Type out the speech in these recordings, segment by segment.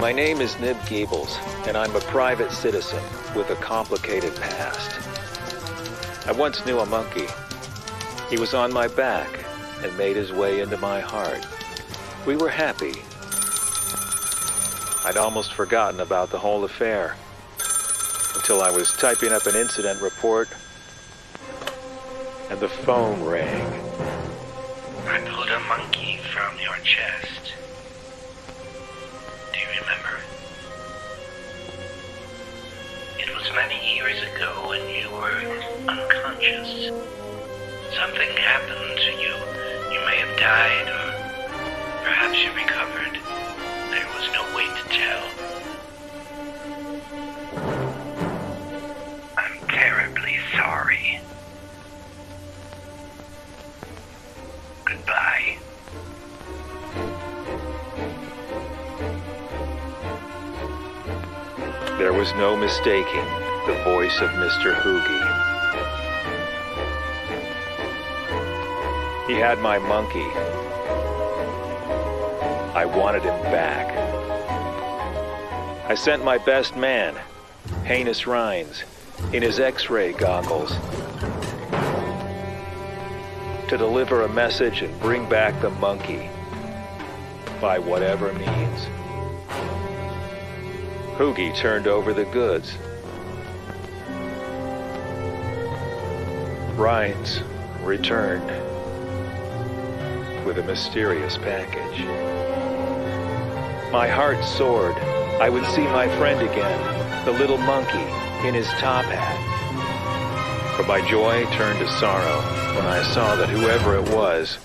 My name is Nib Gables, and I'm a private citizen with a complicated past. I once knew a monkey. He was on my back and made his way into my heart. We were happy. I'd almost forgotten about the whole affair until I was typing up an incident report and the phone rang. I pulled a monkey from your chest. Do you remember? It was many years ago when you were unconscious. Something happened to you. You may have died, or perhaps you recovered. There was no way to tell. I'm terribly sorry. Goodbye. There was no mistaking the voice of Mr. Hoogie. He had my monkey. I wanted him back. I sent my best man, Heinous Rhines, in his X-ray goggles to deliver a message and bring back the monkey by whatever means. Hoogie turned over the goods. Rhines returned with a mysterious package. My heart soared. I would see my friend again, the little monkey in his top hat. But my joy turned to sorrow when I saw that whoever it was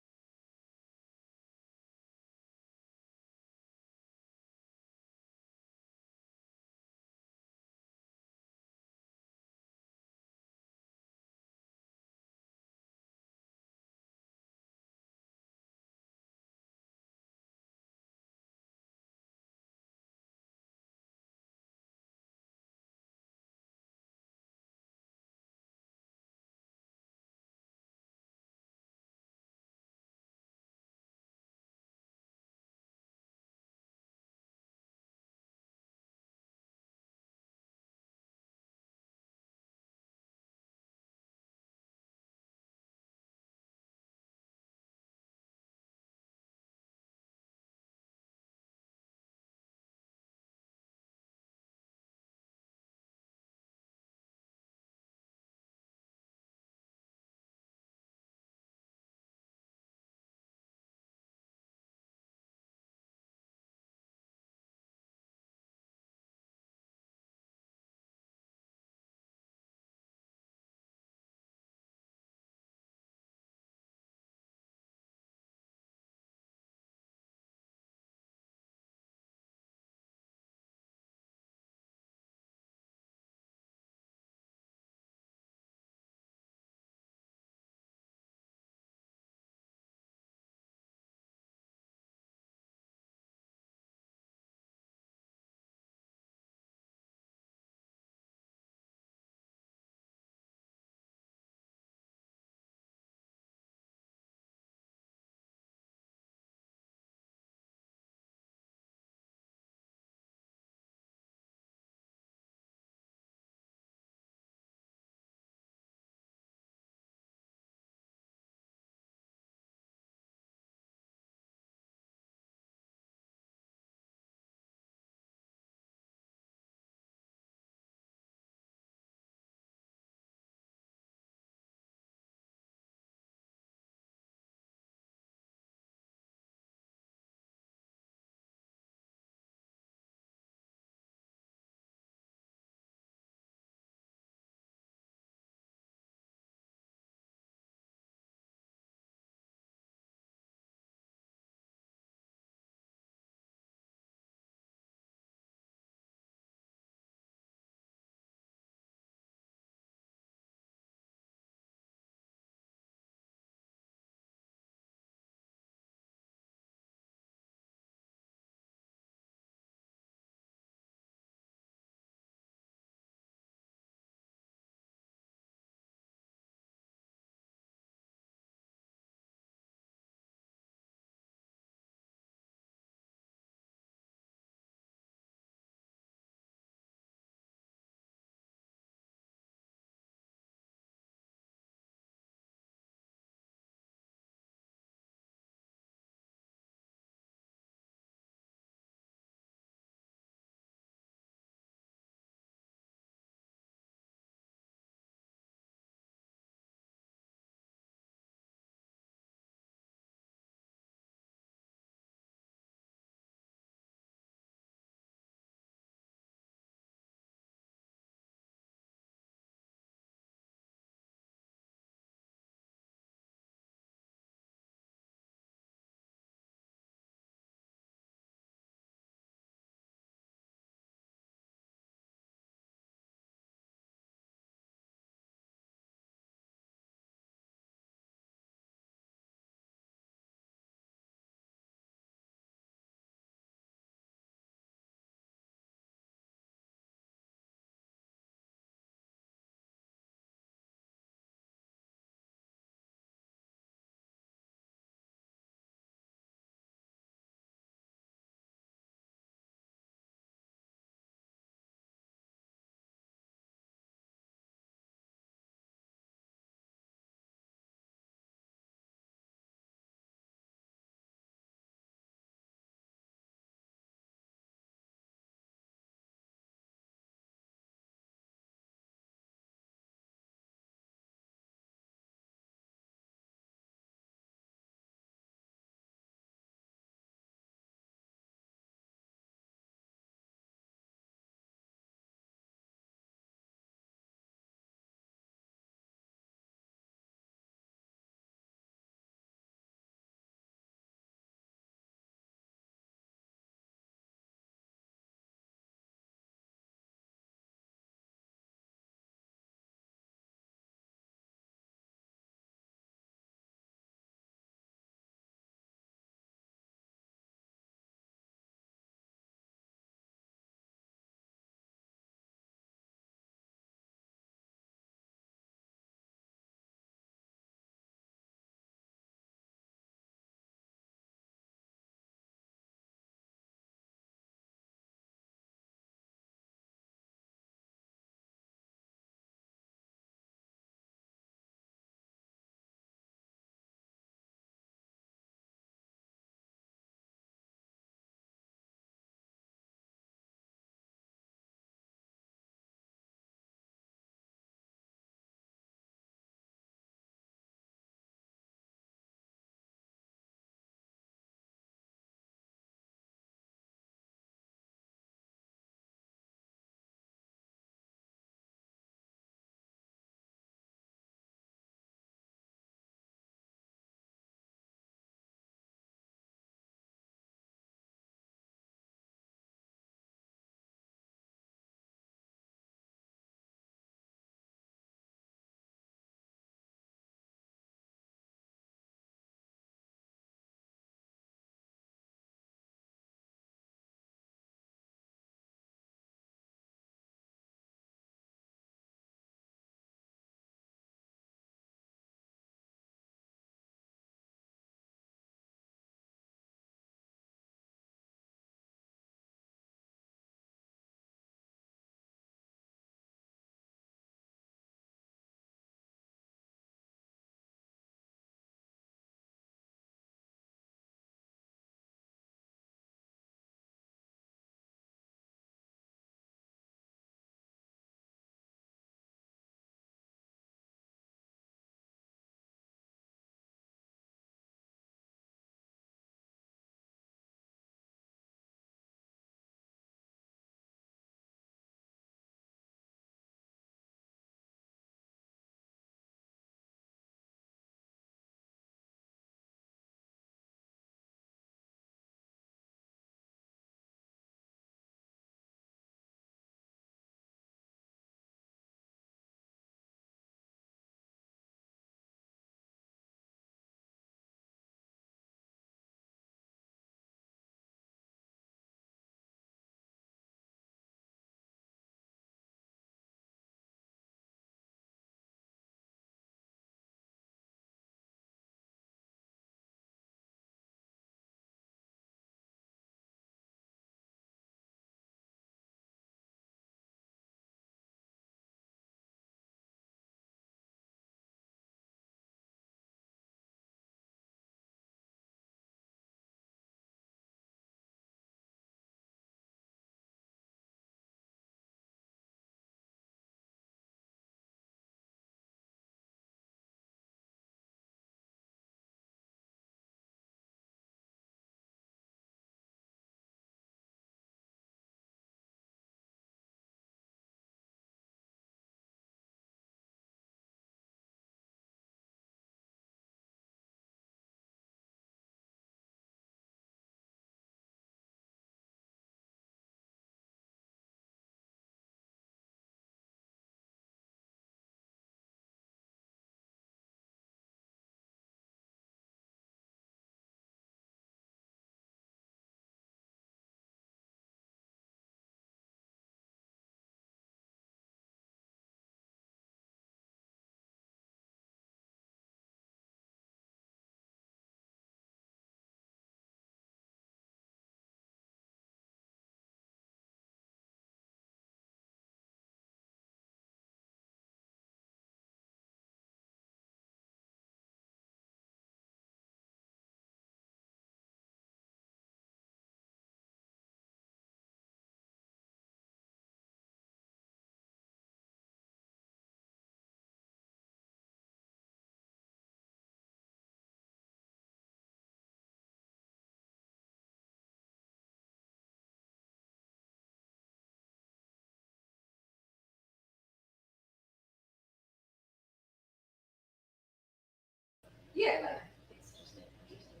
Yeah, like it's just interesting.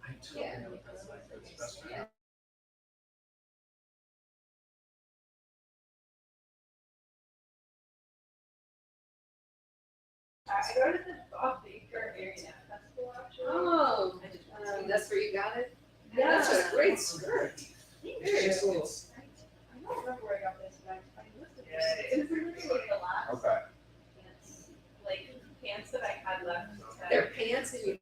I totally know what that's like. It's best friend. Yeah. I go to the Bob Baker area festival actually. Oh, that's where you got it? Yeah. That's a great skirt. Very It's- cool. it's- I don't remember where I got this, but I listed it. It was literally the last Okay. pants, like pants that I had left. They're pants and you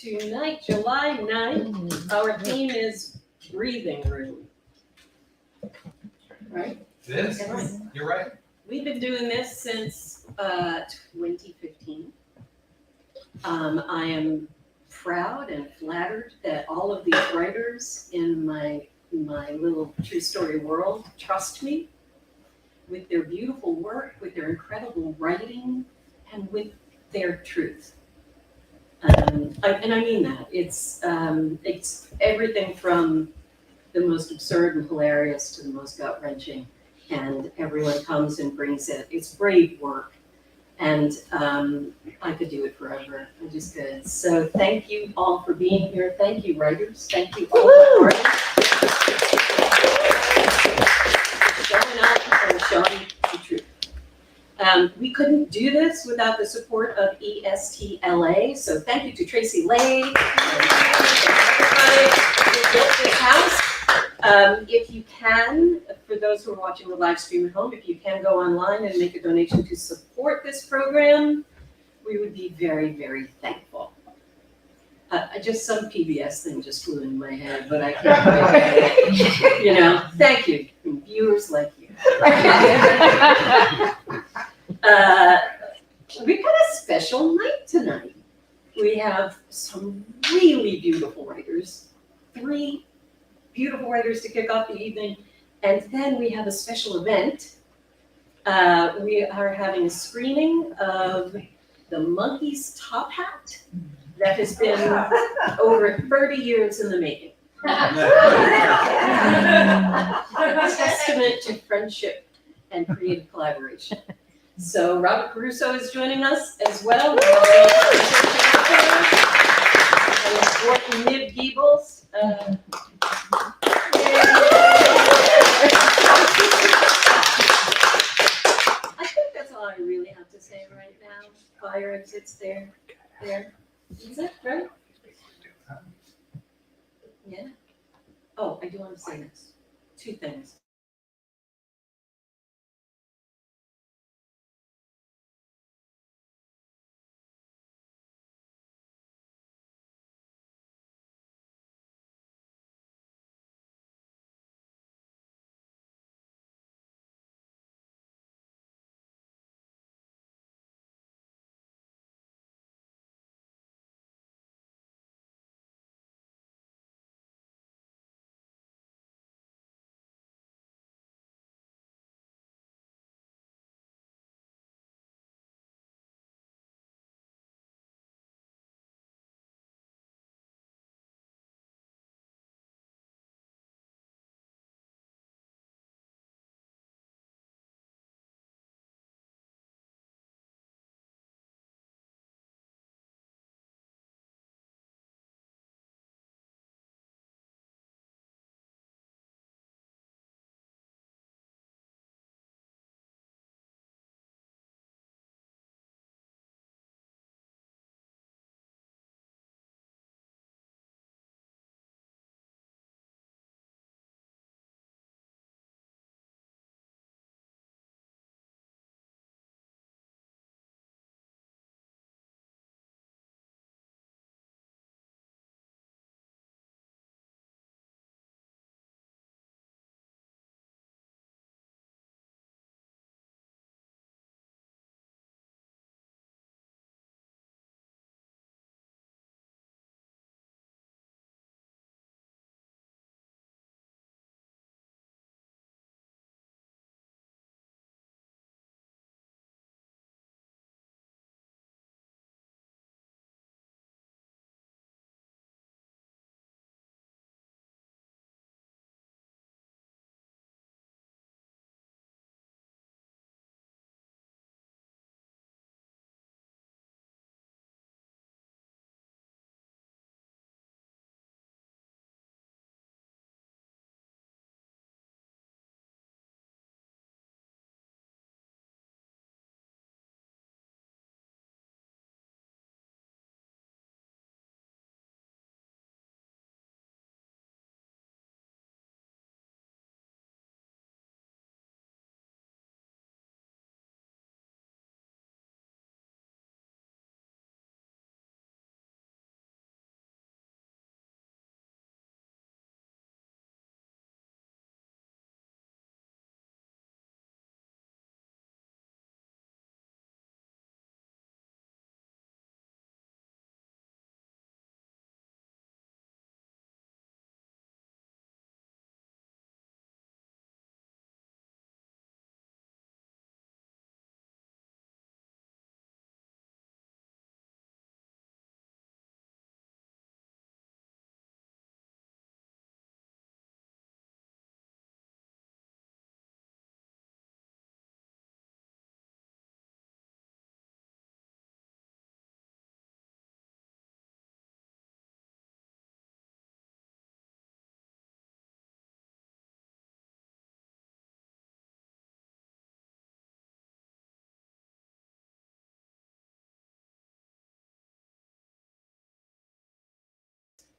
Tonight, July 9th, our theme is breathing room. Right? It is. Yes. You're right. We've been doing this since 2015. I am proud and flattered that all of these writers in my little true story world trust me with their beautiful work, with their incredible writing, and with their truth. And I mean that. It's everything from the most absurd and hilarious to the most gut-wrenching, and everyone comes and brings it. It's brave work, and I could do it forever. I just could. So thank you all for being here. Thank you, writers. Thank you all the artists for showing up and showing the truth. We couldn't do this without the support of ESTLA, so thank you to Tracy Lay and everybody who built this house. If you can, for those who are watching the live stream at home, if you can go online and make a donation to support this program, we would be very, very thankful. Just some PBS thing just flew in my head, but I can't wait. You know, thank you from viewers like you. We've got a special night tonight. We have some really beautiful writers, 3 beautiful writers to kick off the evening, and then we have a special event. We are having a screening of The Monkey's Top Hat that has been over 30 years in the making. A testament to friendship and creative collaboration. So Robert Caruso is joining us as well. And Gordon Nib Giebels. I think that's all I really have to say right now. Fire exits there. Is it right? Yeah. Oh, I do want to say this. 2 things.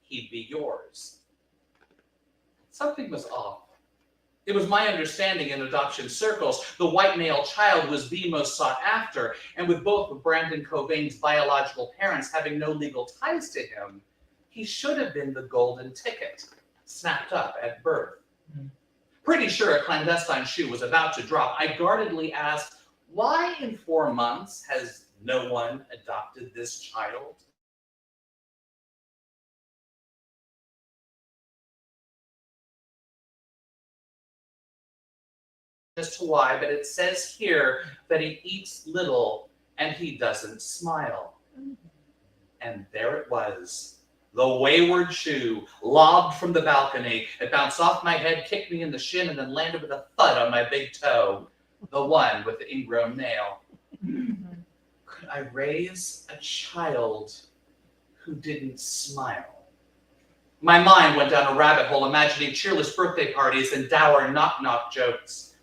he'd be yours. Something was off. It was my understanding in adoption circles, the white male child was the most sought after, and with both of Brandon Cobain's biological parents having no legal ties to him, he should have been the golden ticket, snapped up at birth. Pretty sure a clandestine shoe was about to drop. I guardedly asked, why in 4 months has no one adopted this child? As to why, but it says here that he eats little and he doesn't smile. And there it was, the wayward shoe, lobbed from the balcony. It bounced off my head, kicked me in the shin, and then landed with a thud on my big toe, the one with the ingrown nail. Could I raise a child who didn't smile? My mind went down a rabbit hole, imagining cheerless birthday parties and dour knock-knock jokes.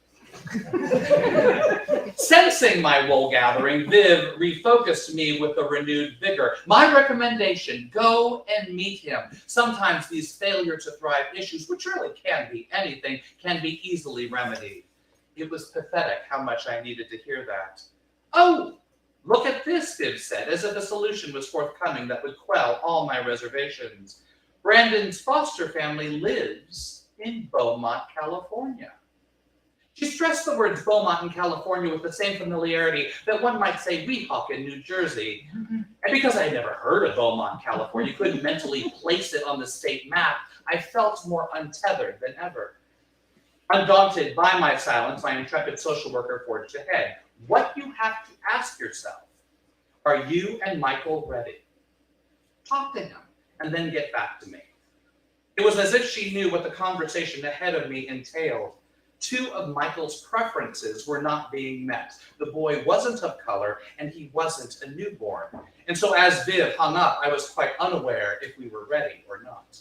Sensing my wool gathering, Viv refocused me with a renewed vigor. My recommendation, go and meet him. Sometimes these failure to thrive issues, which really can be anything, can be easily remedied. It was pathetic how much I needed to hear that. Oh, look at this, Viv said, as if a solution was forthcoming that would quell all my reservations. Brandon's foster family lives in Beaumont, California. She stressed the words Beaumont in California with the same familiarity that one might say Weehawken in New Jersey. And because I had never heard of Beaumont, California, couldn't mentally place it on the state map, I felt more untethered than ever. Undaunted by my silence, my intrepid social worker forged ahead. What you have to ask yourself, are you and Michael ready? Talk to him and then get back to me. It was as if she knew what the conversation ahead of me entailed. 2 of Michael's preferences were not being met. The boy wasn't of color, and he wasn't a newborn. And so as Viv hung up, I was quite unaware if we were ready or not.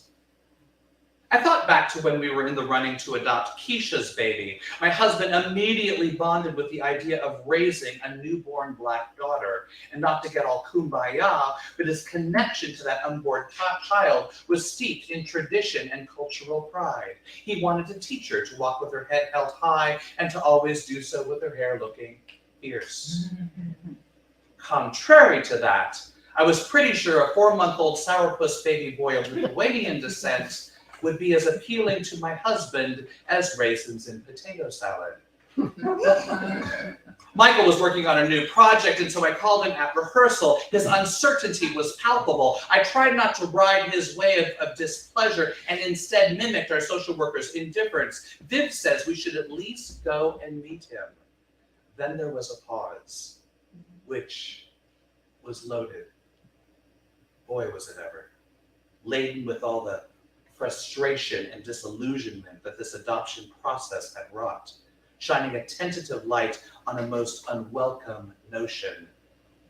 I thought back to when we were in the running to adopt Keisha's baby. My husband immediately bonded with the idea of raising a newborn black daughter. And not to get all kumbaya, but his connection to that unborn child was steeped in tradition and cultural pride. He wanted to teach her to walk with her head held high and to always do so with her hair looking fierce. Contrary to that, I was pretty sure a 4-month-old sourpuss baby boy of Lithuanian descent would be as appealing to my husband as raisins in potato salad. Michael was working on a new project, and so I called him at rehearsal. His uncertainty was palpable. I tried not to ride his wave of displeasure and instead mimicked our social worker's indifference. Viv says we should at least go and meet him. Then there was a pause, which was loaded. Boy, was it ever. Laden with all the frustration and disillusionment that this adoption process had wrought, shining a tentative light on a most unwelcome notion.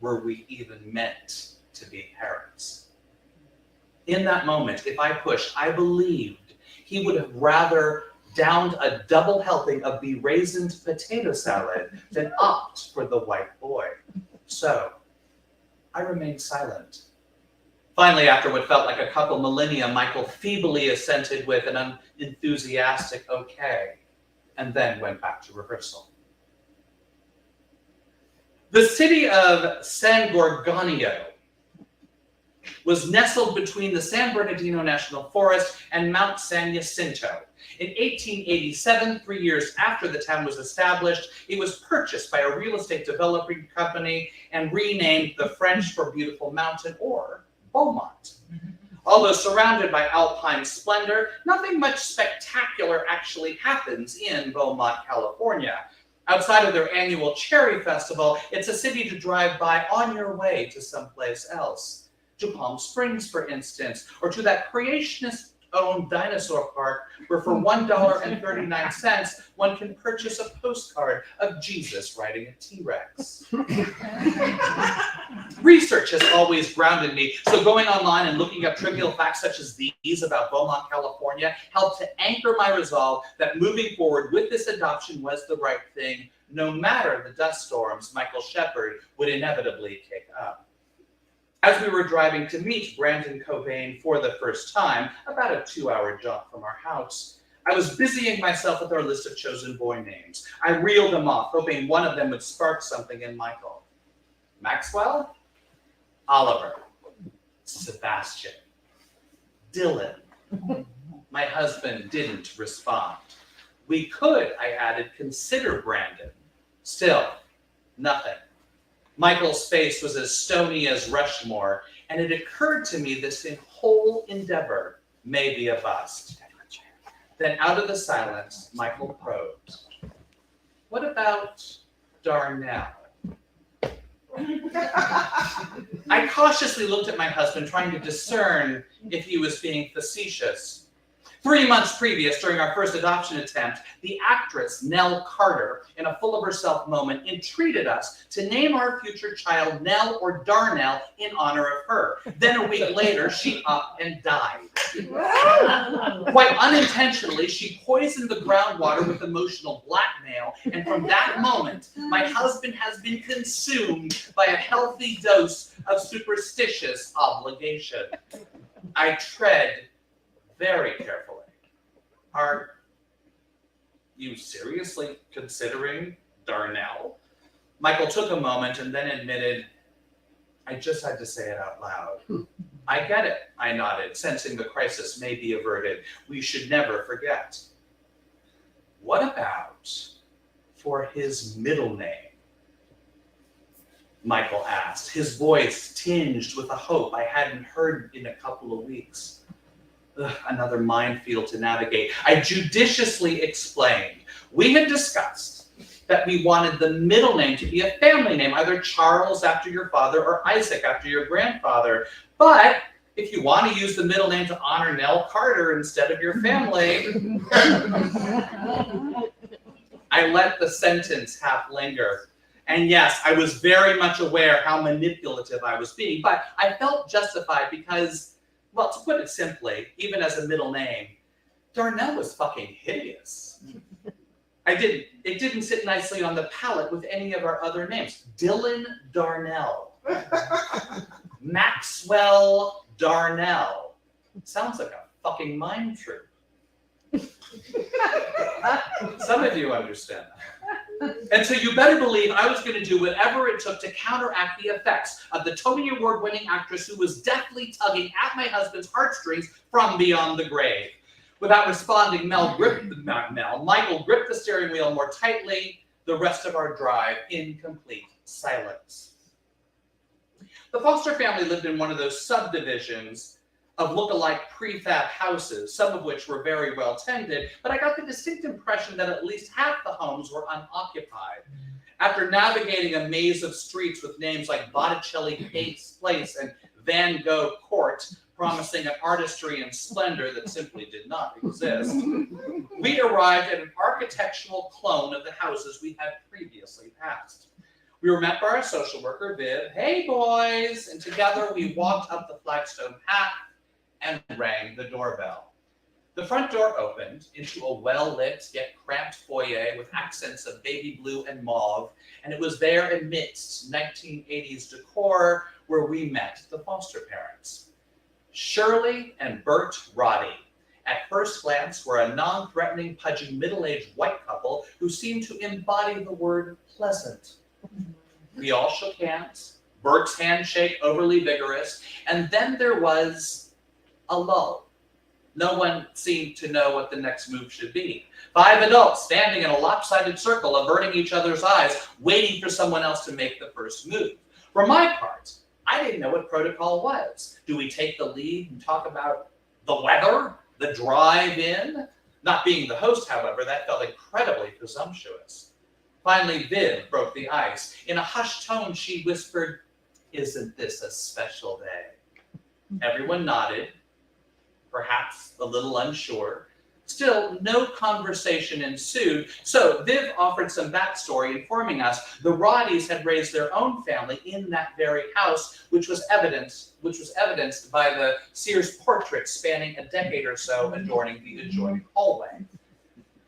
Were we even meant to be parents? In that moment, if I pushed, I believed he would have rather downed a double helping of be-raisined potato salad than opt for the white boy. So, I remained silent. Finally, after what felt like a couple millennia, Michael feebly assented with an unenthusiastic okay, and then went back to rehearsal. The city of San Gorgonio was nestled between the San Bernardino National Forest and Mount San Jacinto. In 1887, 3 years after the town was established, it was purchased by a real estate developing company and renamed the French for Beautiful Mountain, or Beaumont. Although surrounded by alpine splendor, nothing much spectacular actually happens in Beaumont, California. Outside of their annual cherry festival, it's a city to drive by on your way to someplace else. To Palm Springs, for instance, or to that creationist-owned dinosaur park where for $1.39 one can purchase a postcard of Jesus riding a T-Rex. Research has always grounded me, so going online and looking up trivial facts such as these about Beaumont, California, helped to anchor my resolve that moving forward with this adoption was the right thing, no matter the dust storms Michael Shepard would inevitably kick up. As we were driving to meet Brandon Cobain for the first time, about a 2-hour jaunt from our house, I was busying myself with our list of chosen boy names. I reeled them off, hoping one of them would spark something in Michael. Maxwell? Oliver. Sebastian. Dylan. My husband didn't respond. We could, I added, consider Brandon. Still, nothing. Michael's face was as stony as Rushmore, and it occurred to me this whole endeavor may be a bust. Then out of the silence, Michael probed. What about Darnell? I cautiously looked at my husband, trying to discern if he was being facetious. 3 months previous, during our first adoption attempt, the actress Nell Carter, in a full-of-herself moment, entreated us to name our future child Nell or Darnell in honor of her. Then a week later, she up and died. Quite unintentionally, she poisoned the groundwater with emotional blackmail, and from that moment, my husband has been consumed by a healthy dose of superstitious obligation. I tread very carefully. Are you seriously considering Darnell? Michael took a moment and then admitted, I just had to say it out loud. I get it, I nodded, sensing the crisis may be averted. We should never forget. What about for his middle name? Michael asked, his voice tinged with a hope I hadn't heard in a couple of weeks. Another minefield to navigate. I judiciously explained. We had discussed that we wanted the middle name to be a family name, either Charles after your father or Isaac after your grandfather. But if you want to use the middle name to honor Nell Carter instead of your family, I let the sentence half linger. And yes, I was very much aware how manipulative I was being, but I felt justified because, well, to put it simply, even as a middle name, Darnell was fucking hideous. It didn't sit nicely on the palate with any of our other names. Dylan Darnell. Maxwell Darnell. Sounds like a fucking mime troupe. Some of you understand that. And so you better believe I was going to do whatever it took to counteract the effects of the Tony Award-winning actress who was deftly tugging at my husband's heartstrings from beyond the grave. Without responding, Michael gripped the steering wheel more tightly, the rest of our drive in complete silence. The Foster family lived in one of those subdivisions of look-alike prefab houses, some of which were very well tended, but I got the distinct impression that at least half the homes were unoccupied. After navigating a maze of streets with names like Botticelli Place and Van Gogh Court, promising an artistry and splendor that simply did not exist, we arrived at an architectural clone of the houses we had previously passed. We were met by our social worker, Viv. Hey, boys! And together we walked up the flagstone path and rang the doorbell. The front door opened into a well-lit yet cramped foyer with accents of baby blue and mauve, and it was there amidst 1980s decor where we met the foster parents. Shirley and Bert Roddy, at first glance, were a non-threatening, pudgy, middle-aged white couple who seemed to embody the word pleasant. We all shook hands, Bert's handshake overly vigorous, and then there was a lull. No one seemed to know what the next move should be. 5 adults standing in a lopsided circle, averting each other's eyes, waiting for someone else to make the first move. For my part, I didn't know what protocol was. Do we take the lead and talk about the weather, the drive-in? Not being the host, however, that felt incredibly presumptuous. Finally, Viv broke the ice. In a hushed tone, she whispered, "Isn't this a special day?" Everyone nodded, perhaps a little unsure. Still, no conversation ensued, so Viv offered some backstory informing us the Roddies had raised their own family in that very house, which was evidenced by the Sears portrait spanning a decade or so adorning the adjoining hallway.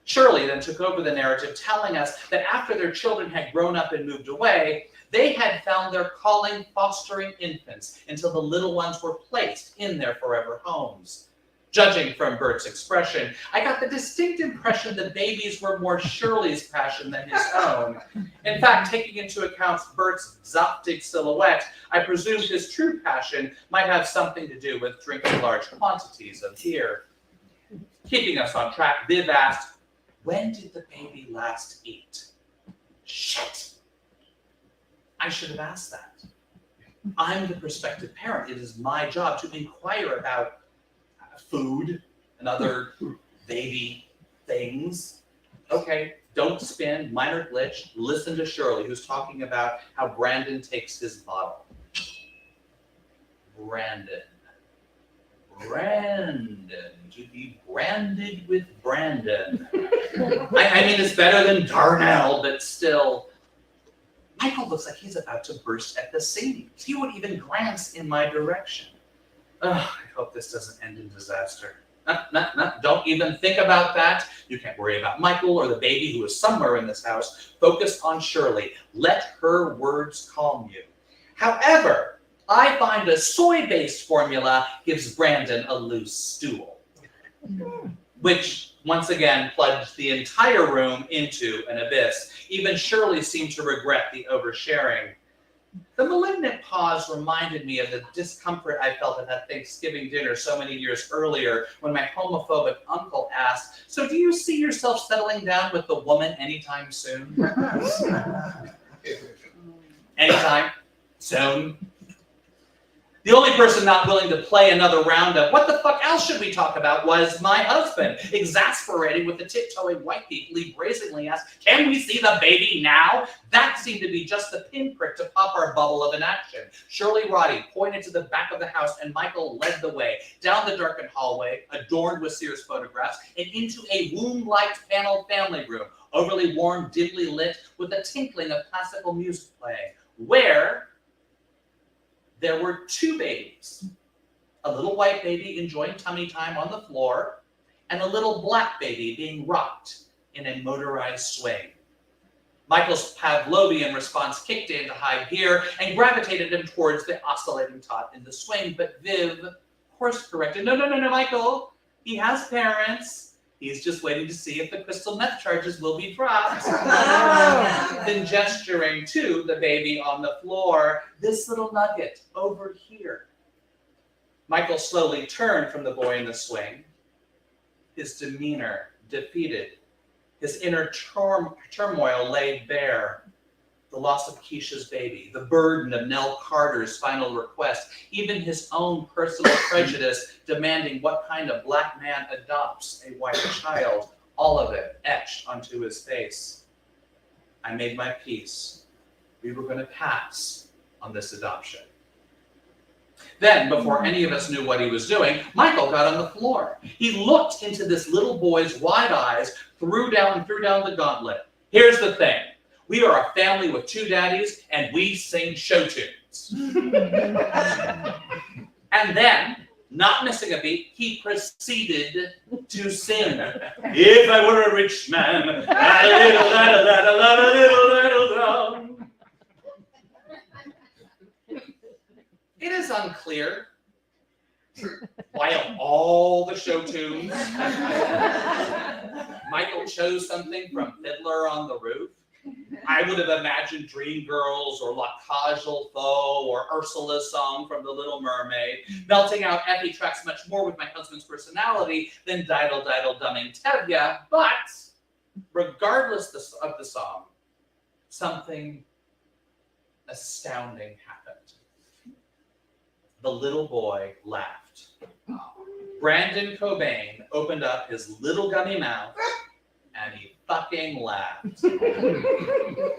Shirley then took over the narrative, telling us that after their children had grown up and moved away, they had found their calling fostering infants until the little ones were placed in their forever homes. Judging from Bert's expression, I got the distinct impression the babies were more Shirley's passion than his own. In fact, taking into account Bert's Zoptic silhouette, I presumed his true passion might have something to do with drinking large quantities of beer. Keeping us on track, Viv asked, "When did the baby last eat?" Shit! I should have asked that. I'm the prospective parent. It is my job to inquire about food and other baby things. Okay, don't spin, minor glitch. Listen to Shirley, who's talking about how Brandon takes his bottle. Brandon. To be branded with Brandon. I mean, it's better than Darnell, but still. Michael looks like he's about to burst at the seams. He won't even glance in my direction. I hope this doesn't end in disaster. Don't even think about that. You can't worry about Michael or the baby who is somewhere in this house. Focus on Shirley. Let her words calm you. However, I find a soy-based formula gives Brandon a loose stool, which once again plunged the entire room into an abyss. Even Shirley seemed to regret the oversharing. The malignant pause reminded me of the discomfort I felt at that Thanksgiving dinner so many years earlier when my homophobic uncle asked, "So do you see yourself settling down with the woman anytime soon?" Anytime soon. The only person not willing to play another round of "what the fuck else should we talk about" was my husband, exasperated with the tiptoeing white people. He brazenly asked, "Can we see the baby now?" That seemed to be just the pinprick to pop our bubble of inaction. Shirley Roddy pointed to the back of the house, and Michael led the way down the darkened hallway, adorned with Sears photographs, and into a womb-like paneled family room, overly warm, dimly lit, with a tinkling of classical music playing, where there were two babies. A little white baby enjoying tummy time on the floor, and a little black baby being rocked in a motorized swing. Michael's Pavlovian response kicked into high gear and gravitated him towards the oscillating tot in the swing, but Viv course corrected, No, Michael. He has parents. He's just waiting to see if the crystal meth charges will be dropped. Then gesturing to the baby on the floor, "This little nugget over here." Michael slowly turned from the boy in the swing, his demeanor defeated, his inner turmoil laid bare. The loss of Keisha's baby, the burden of Nell Carter's final request, even his own personal prejudice demanding what kind of black man adopts a white child, all of it etched onto his face. I made my peace. We were going to pass on this adoption. Then, before any of us knew what he was doing, Michael got on the floor. He looked into this little boy's wide eyes, threw down the gauntlet. "Here's the thing. We are a family with two daddies, and we sing show tunes." And then, not missing a beat, he proceeded to sing, "If I were a rich man, a little down." It is unclear why of all the show tunes, Michael chose something from Fiddler on the Roof. I would have imagined Dreamgirls or La Cage aux Folles or Ursula's song from The Little Mermaid, melting out Effie tracks much more with my husband's personality than Diddle Diddle Dumming Tevye, but regardless of the song, something astounding happened. The little boy laughed. Brandon Cobain opened up his little gummy mouth and he fucking laughed.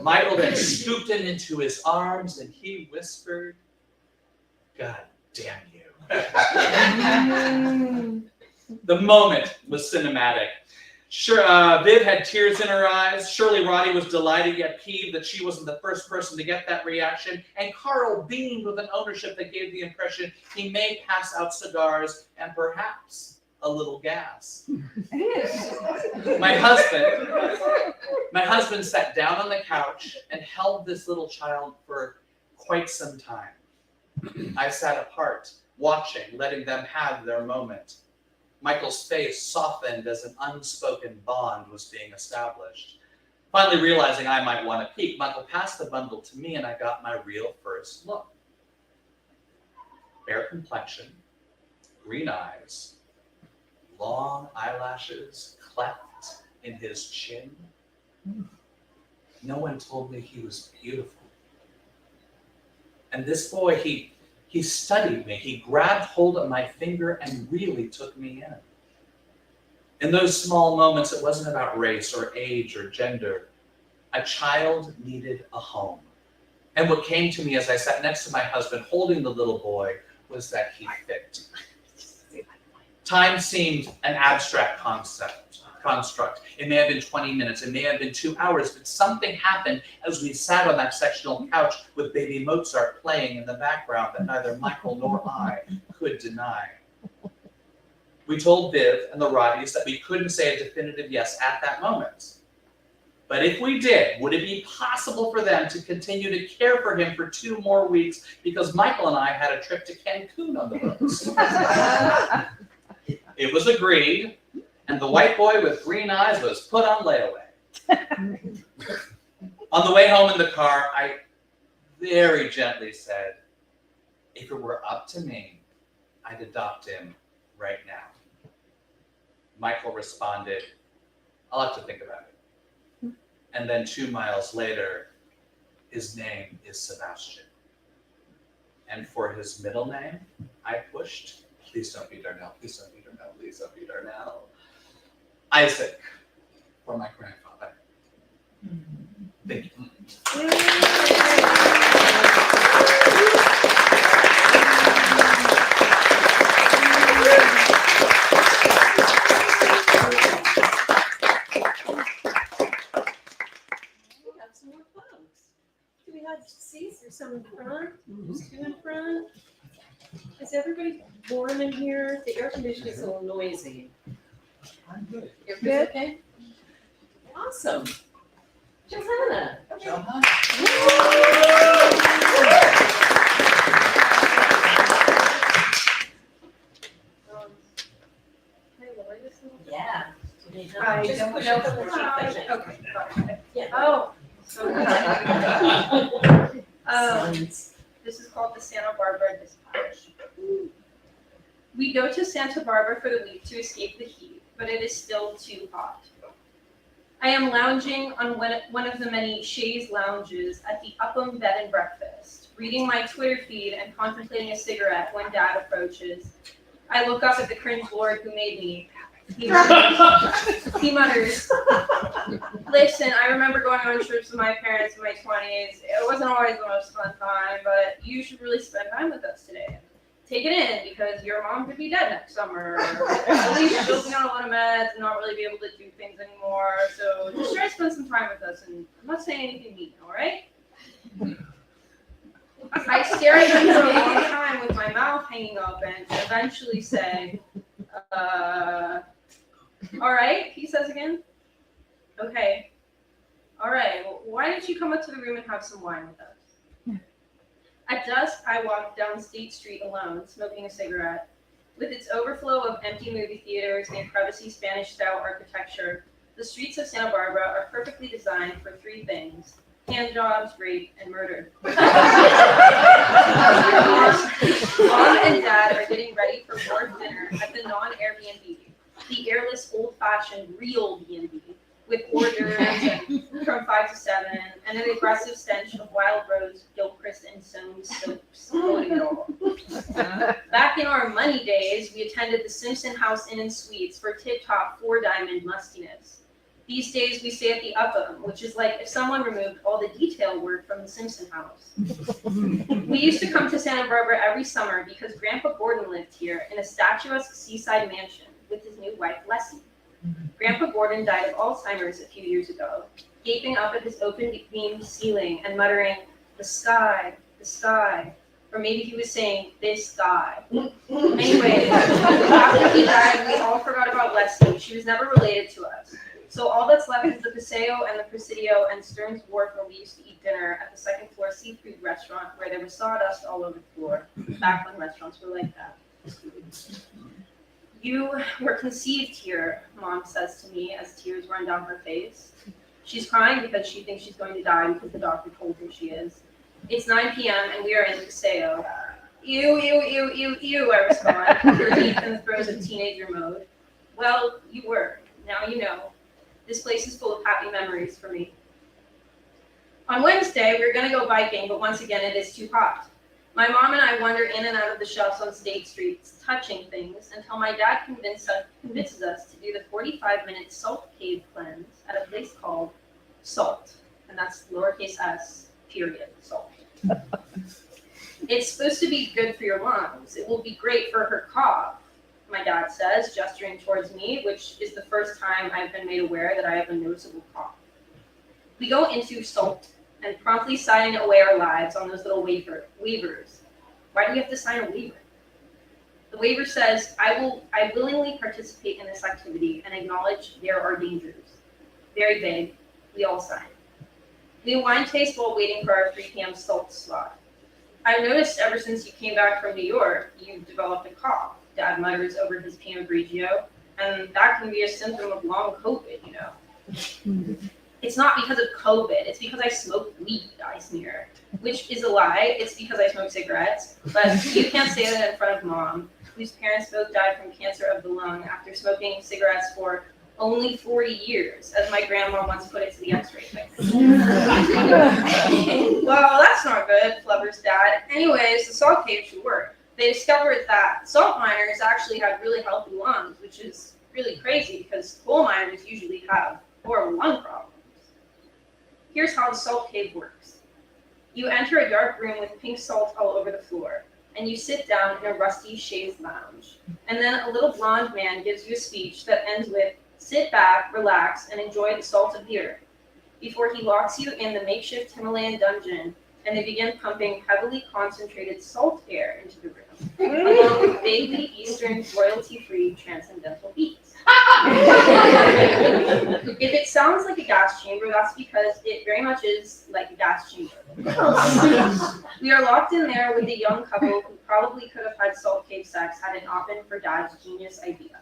Michael then scooped him into his arms and he whispered, "God damn you." The moment was cinematic. Viv had tears in her eyes. Shirley Roddy was delighted yet peeved that she wasn't the first person to get that reaction. And Carl beamed with an ownership that gave the impression he may pass out cigars and perhaps a little gas. My husband sat down on the couch and held this little child for quite some time. I sat apart, watching, letting them have their moment. Michael's face softened as an unspoken bond was being established. Finally realizing I might want to peek, Michael passed the bundle to me and I got my real first look. Fair complexion, green eyes, long eyelashes cleft in his chin. No one told me he was beautiful. And this boy, he studied me. He grabbed hold of my finger and really took me in. In those small moments, it wasn't about race or age or gender. A child needed a home. And what came to me as I sat next to my husband holding the little boy was that he fit. Time seemed an abstract construct. It may have been 20 minutes, it may have been 2 hours, but something happened as we sat on that sectional couch with baby Mozart playing in the background that neither Michael nor I could deny. We told Viv and the Roddies that we couldn't say a definitive yes at that moment. But if we did, would it be possible for them to continue to care for him for 2 more weeks because Michael and I had a trip to Cancun on the books? It was agreed, and the white boy with green eyes was put on layaway. On the way home in the car, I very gently said, if it were up to me, I'd adopt him right now. Michael responded, I'll have to think about it. And then 2 miles later, his name is Sebastian. And for his middle name, I pushed, please don't be Darnell, please don't be Darnell, please don't be Darnell, Isaac, for my grandfather. Thank you. Do we have seats or some in front? Just 2 in front? Is everybody warm in here? The air conditioning is a little noisy. I'm good. You're good? Okay? Awesome. Johanna. Yeah. I Just don't push know. up the cheek button. Okay. Yeah. Oh. Sons. This is called the Santa Barbara Dispatch. We go to Santa Barbara for the week to escape the heat, but it is still too hot. I am lounging on one of the many chaise lounges at the Upham Bed and Breakfast, reading my Twitter feed and contemplating a cigarette when Dad approaches. I look up at the cringe lord who made me. He mutters, listen, I remember going on trips with my parents in my 20s. It wasn't always the most fun time, but you should really spend time with us today. Take it in, because your mom could be dead next summer. At least she'll be on a lot of meds and not really be able to do things anymore. So just try to spend some time with us, and I'm not saying anything mean, all right? I stare at him for a long time with my mouth hanging open and eventually say, all right, he says again. Okay. All right, well, why don't you come up to the room and have some wine with us? At dusk, I walk down State Street alone, smoking a cigarette. With its overflow of empty movie theaters and crevassy Spanish-style architecture, the streets of Santa Barbara are perfectly designed for 3 things: hand jobs, rape, and murder. Mom and Dad are getting ready for board dinner at the non-Airbnb, the airless, old-fashioned, real B&B, with hors d'oeuvres from 5 to 7, and an aggressive stench of wild rose, Gilchrist, and soaps coating it all. Back in our money days, we attended the Simpson House Inn and Suites for tip-top 4-diamond mustiness. These days, we stay at the Upham, which is like if someone removed all the detail work from the Simpson house. We used to come to Santa Barbara every summer because Grandpa Gordon lived here in a statuesque seaside mansion with his new wife, Leslie. Grandpa Gordon died of Alzheimer's a few years ago, gaping up at his open-beamed ceiling and muttering, the sky, Or maybe he was saying, this guy. Anyway, after he died, we all forgot about Leslie. She was never related to us. So all that's left is the Paseo and the Presidio and Stearns Wharf, where we used to eat dinner at the second floor seafood restaurant where there was sawdust all over the floor, back when restaurants were like that. You were conceived here, Mom says to me as tears run down her face. She's crying because she thinks she's going to die because the doctor told her she is. It's 9 p.m. and we are in the Paseo. Ew, ew, ew, ew, ew, I respond, deep in the throes of teenager mode. Well, you were. Now you know. This place is full of happy memories for me. On Wednesday, we were going to go biking, but once again, it is too hot. My mom and I wander in and out of the shelves on State Street, touching things, until my dad convinces us to do the 45-minute Salt Cave cleanse at a place called Salt. And that's lowercase s, period, salt. It's supposed to be good for your lungs. It will be great for her cough, my dad says, gesturing towards me, which is the first time I've been made aware that I have a noticeable cough. We go into Salt and promptly sign away our lives on those little waivers. Why do you have to sign a waiver? The waiver says, I willingly participate in this activity and acknowledge there are dangers. Very vague. We all sign. We wine taste while waiting for our 3 p.m. Salt slot. I've noticed ever since you came back from New York, you've developed a cough, Dad mutters over his Pinot Grigio, and that can be a symptom of long COVID, you know. It's not because of COVID, it's because I smoke weed, I sneer. Which is a lie, it's because I smoke cigarettes, but you can't say that in front of Mom, whose parents both died from cancer of the lung after smoking cigarettes for only 40 years, as my grandma once put it to the x-ray thing. Well, that's not good, Flubber's dad. Anyways, the salt cave should work. They discovered that salt miners actually have really healthy lungs, which is really crazy because coal miners usually have horrible lung problems. Here's how the salt cave works. You enter a dark room with pink salt all over the floor, and you sit down in a rusty chaise lounge. And then a little blonde man gives you a speech that ends with, sit back, relax, and enjoy the salt of the earth, before he locks you in the makeshift Himalayan dungeon, and they begin pumping heavily concentrated salt air into the room, along with vaguely Eastern royalty-free transcendental beats. If it sounds like a gas chamber, that's because it very much is like a gas chamber. We are locked in there with a young couple who probably could have had salt cave sex had it not been for Dad's genius idea.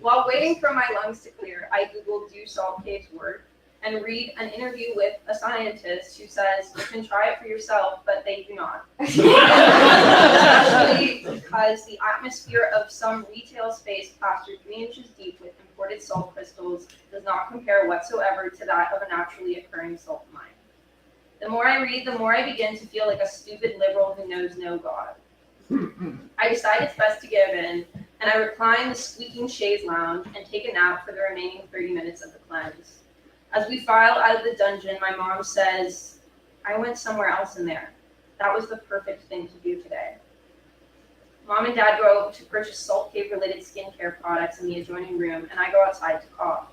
While waiting for my lungs to clear, I Googled do salt caves work and read an interview with a scientist who says you can try it for yourself, but they do not. Especially because the atmosphere of some retail space plastered 3 inches deep with imported salt crystals does not compare whatsoever to that of a naturally occurring salt mine. The more I read, the more I begin to feel like a stupid liberal who knows no God. I decide it's best to give in, and I recline the squeaking chaise lounge and take a nap for the remaining 30 minutes of the cleanse. As we file out of the dungeon, my mom says, I went somewhere else in there. That was the perfect thing to do today. Mom and Dad go to purchase salt cave-related skincare products in the adjoining room, and I go outside to cough.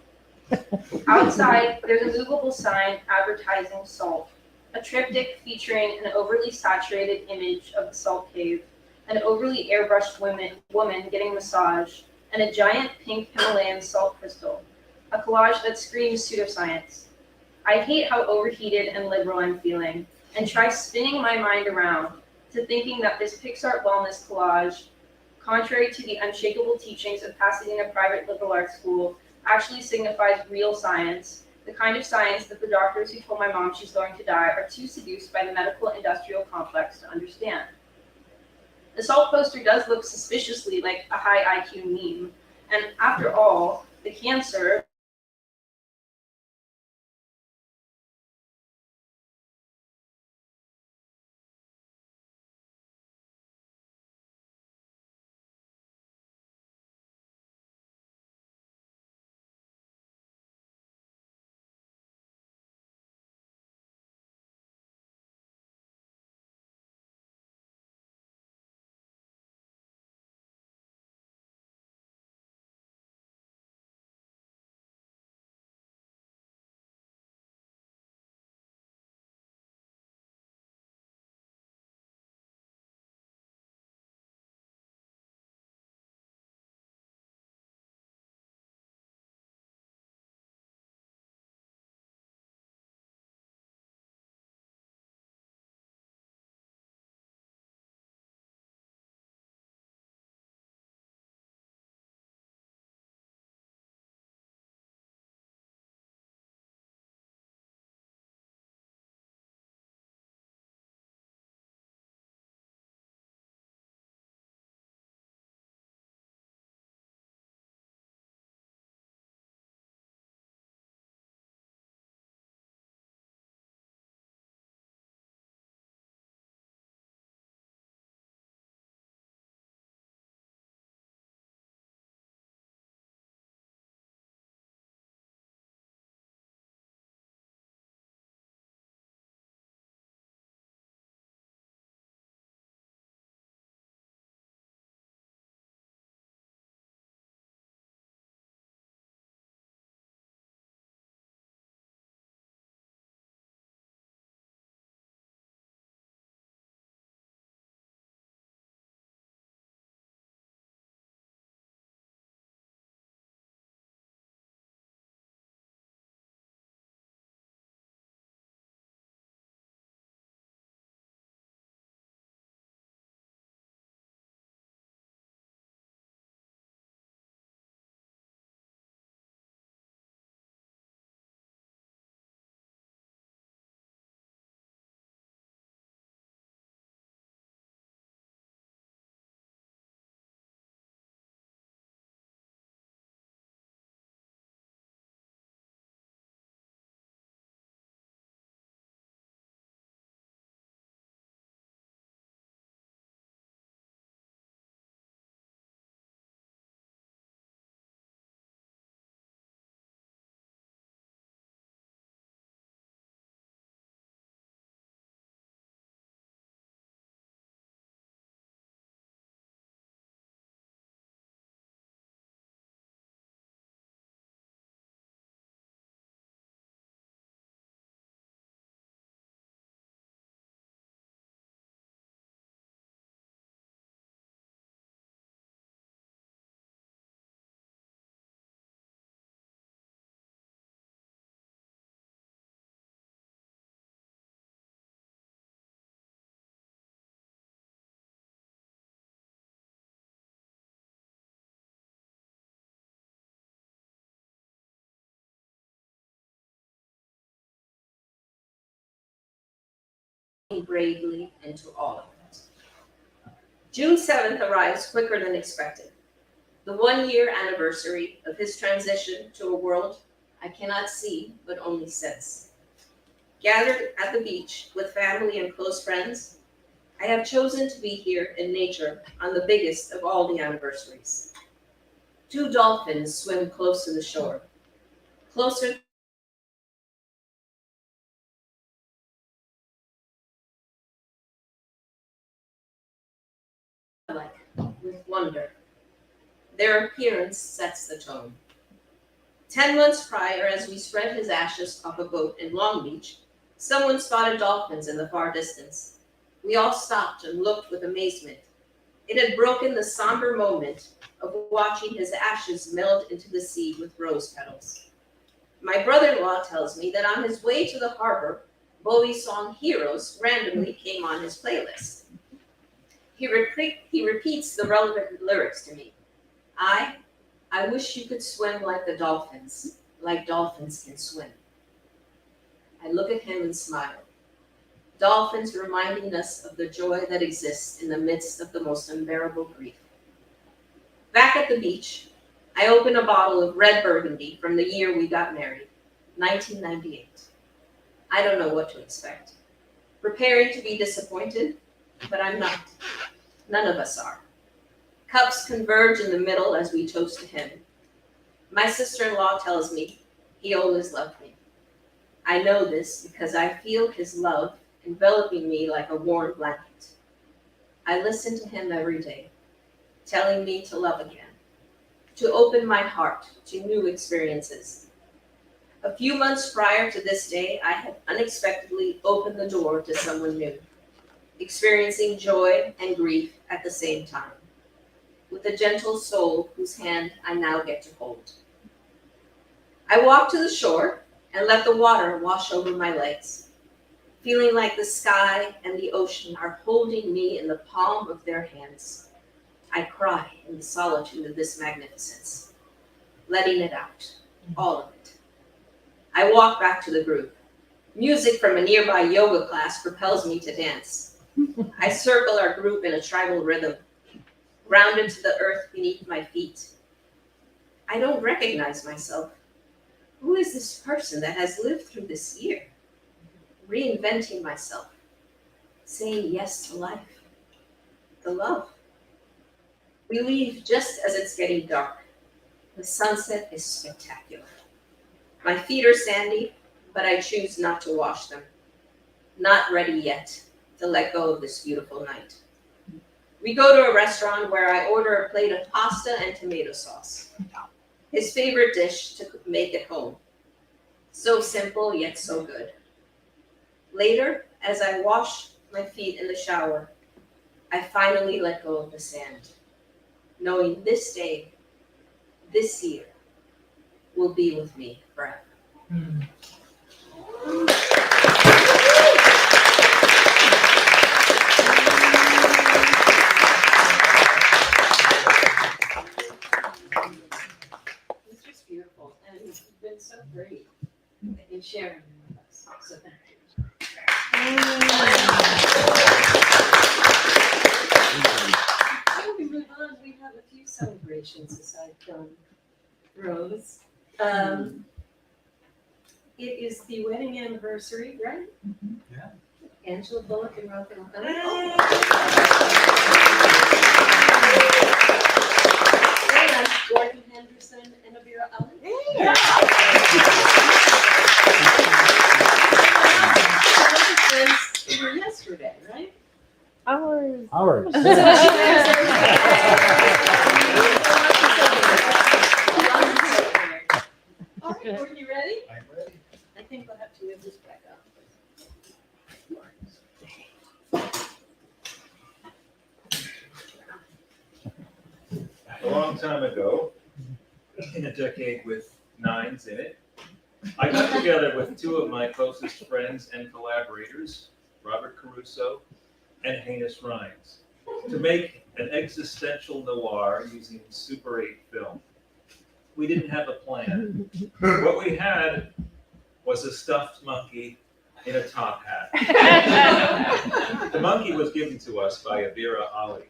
Outside, there's a movable sign advertising salt, a triptych featuring an overly saturated image of the salt cave, an overly airbrushed woman getting a massage, and a giant pink Himalayan salt crystal. A collage that screams pseudoscience. I hate how overheated and liberal I'm feeling, and try spinning my mind around to thinking that this PixArt wellness collage, contrary to the unshakable teachings of Pasadena private liberal arts school, actually signifies real science, the kind of science that the doctors who told my mom she's going to die are too seduced by the medical industrial complex to understand. The salt poster does look suspiciously like a high IQ meme, and after all, the cancer walking bravely into all of it. June 7th arrives quicker than expected. The 1-year anniversary of his transition to a world I cannot see but only sense. Gathered at the beach with family and close friends, I have chosen to be here in nature on the biggest of all the anniversaries. 2 dolphins swim close to the shore, closer like with wonder. Their appearance sets the tone. 10 months prior, as we spread his ashes off a boat in Long Beach, someone spotted dolphins in the far distance. We all stopped and looked with amazement. It had broken the somber moment of watching his ashes melt into the sea with rose petals. My brother-in-law tells me that on his way to the harbor, Bowie's song Heroes randomly came on his playlist. He repeats the relevant lyrics to me. I wish you could swim like the dolphins, like dolphins can swim. I look at him and smile. Dolphins reminding us of the joy that exists in the midst of the most unbearable grief. Back at the beach, I open a bottle of red burgundy from the year we got married, 1998. I don't know what to expect. Preparing to be disappointed, but I'm not. None of us are. Cups converge in the middle as we toast to him. My sister-in-law tells me he always loved me. I know this because I feel his love enveloping me like a warm blanket. I listen to him every day, telling me to love again, to open my heart to new experiences. A few months prior to this day, I had unexpectedly opened the door to someone new, experiencing joy and grief at the same time, with a gentle soul whose hand I now get to hold. I walk to the shore and let the water wash over my legs, feeling like the sky and the ocean are holding me in the palm of their hands. I cry in the solitude of this magnificence, letting it out, all of it. I walk back to the group. Music from a nearby yoga class propels me to dance. I circle our group in a tribal rhythm, grounded to the earth beneath my feet. I don't recognize myself. Who is this person that has lived through this year? Reinventing myself, saying yes to life, the love. We leave just as it's getting dark. The sunset is spectacular. My feet are sandy, but I choose not to wash them. Not ready yet to let go of this beautiful night. We go to a restaurant where I order a plate of pasta and tomato sauce. His favorite dish to make at home. So simple, yet so good. Later, as I wash my feet in the shower, I finally let go of the sand, knowing this day, this year, will be with me forever. It's just beautiful, and you've been so great in sharing it with us. So thank you. Before we move on, we have a few celebrations aside from Rose. It is the wedding anniversary, right? Yeah. Angela Bullock and Raphael Honey. And Gordon Henderson and Abira Allen. You were yesterday, right? Ours. All right, Gordon, you ready? I'm ready. I think we'll have to move this back up. A long time ago, in a decade with nines in it, I got together with 2 of my closest friends and collaborators, Robert Caruso and Heinous Rhines, to make an existential noir using Super 8 film. We didn't have a plan. What we had was a stuffed monkey in a top hat. The monkey was given to us by Abira Ali.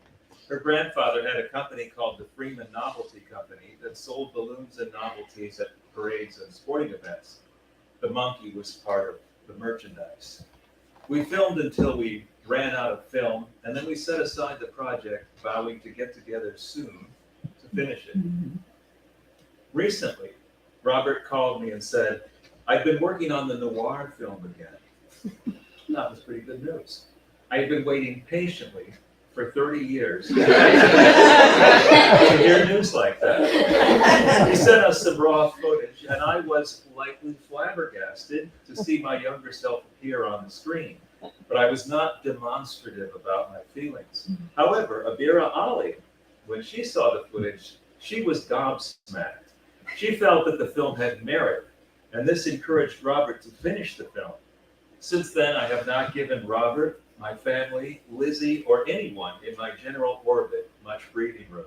Her grandfather had a company called the Freeman Novelty Company that sold balloons and novelties at parades and sporting events. The monkey was part of the merchandise. We filmed until we ran out of film, and then we set aside the project, vowing to get together soon to finish it. Recently, Robert called me and said, "I've been working on the noir film again." That was pretty good news. I had been waiting patiently for 30 years to hear news like that. He sent us some raw footage, and I was politely flabbergasted to see my younger self appear on the screen. But I was not demonstrative about my feelings. However, Abira Ali, when she saw the footage, she was gobsmacked. She felt that the film had merit, and this encouraged Robert to finish the film. Since then, I have not given Robert, my family, Lizzie, or anyone in my general orbit much breathing room.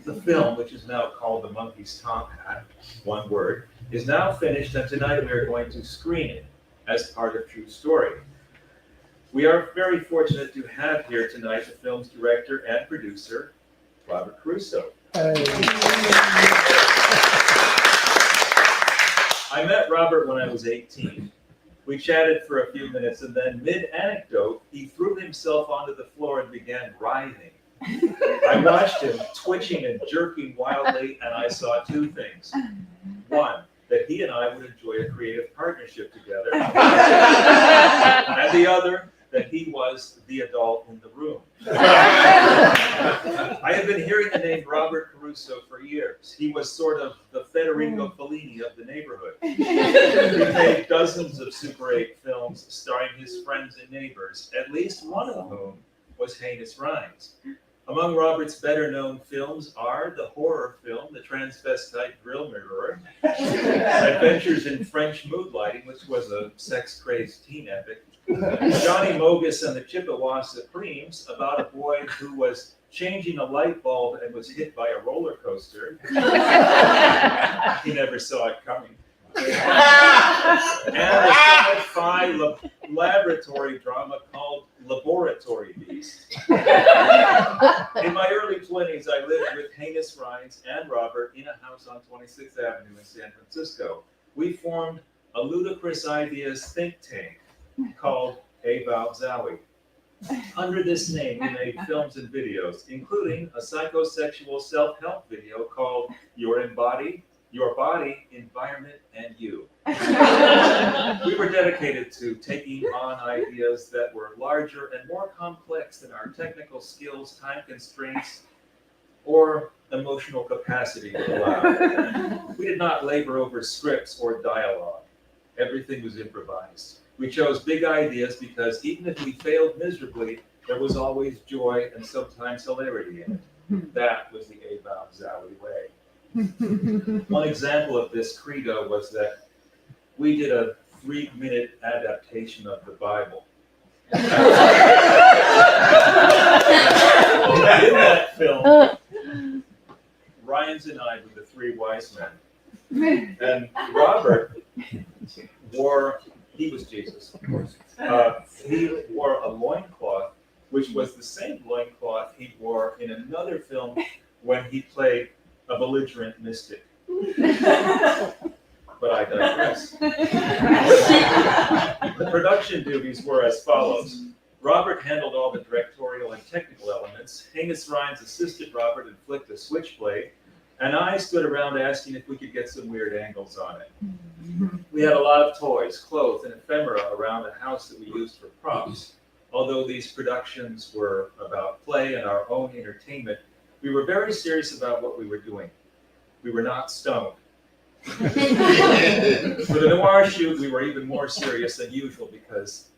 The film, which is now called The Monkey's Top Hat, one word, is now finished, and tonight we are going to screen it as part of True Story. We are very fortunate to have here tonight the film's director and producer, Robert Caruso. I met Robert when I was 18. We chatted for a few minutes, and then mid-anecdote, he threw himself onto the floor and began writhing. I watched him twitching and jerking wildly, and I saw two things. One, that he and I would enjoy a creative partnership together. And the other, that he was the adult in the room. I had been hearing the name Robert Caruso for years. He was sort of the Federico Fellini of the neighborhood. He made dozens of Super 8 films starring his friends and neighbors, at least one of whom was Heinous Rhymes. Among Robert's better-known films are the horror film, The Transvestite Grill Mirror, Adventures in French Moodlighting, which was a sex-crazed teen epic, Johnny Mogus and the Chippewa Supremes, about a boy who was changing a light bulb and was hit by a roller coaster. He never saw it coming. And a sci-fi laboratory drama called Laboratory Beast. In my early 20s, I lived with Heinous Rhymes and Robert in a house on 26th Avenue in San Francisco. We formed a ludicrous ideas think tank called About Zowie. Under this name, we made films and videos, including a psychosexual self-help video called Your Body, Environment, and You. We were dedicated to taking on ideas that were larger and more complex than our technical skills, time constraints, or emotional capacity would allow. We did not labor over scripts or dialogue. Everything was improvised. We chose big ideas because even if we failed miserably, there was always joy and sometimes hilarity in it. That was the About Zowie way. One example of this credo was that we did a 3-minute adaptation of the Bible. In that film, Ryan's and I were the 3 wise men. And Robert he was Jesus, of course. He wore a loincloth, which was the same loincloth he wore in another film when he played a belligerent mystic. But I digress. The production duties were as follows. Robert handled all the directorial and technical elements. Heinous Rhymes assisted Robert and flicked a switchblade, and I stood around asking if we could get some weird angles on it. We had a lot of toys, clothes, and ephemera around the house that we used for props. Although these productions were about play and our own entertainment, we were very serious about what we were doing. We were not stoned. For the noir shoot, we were even more serious than usual because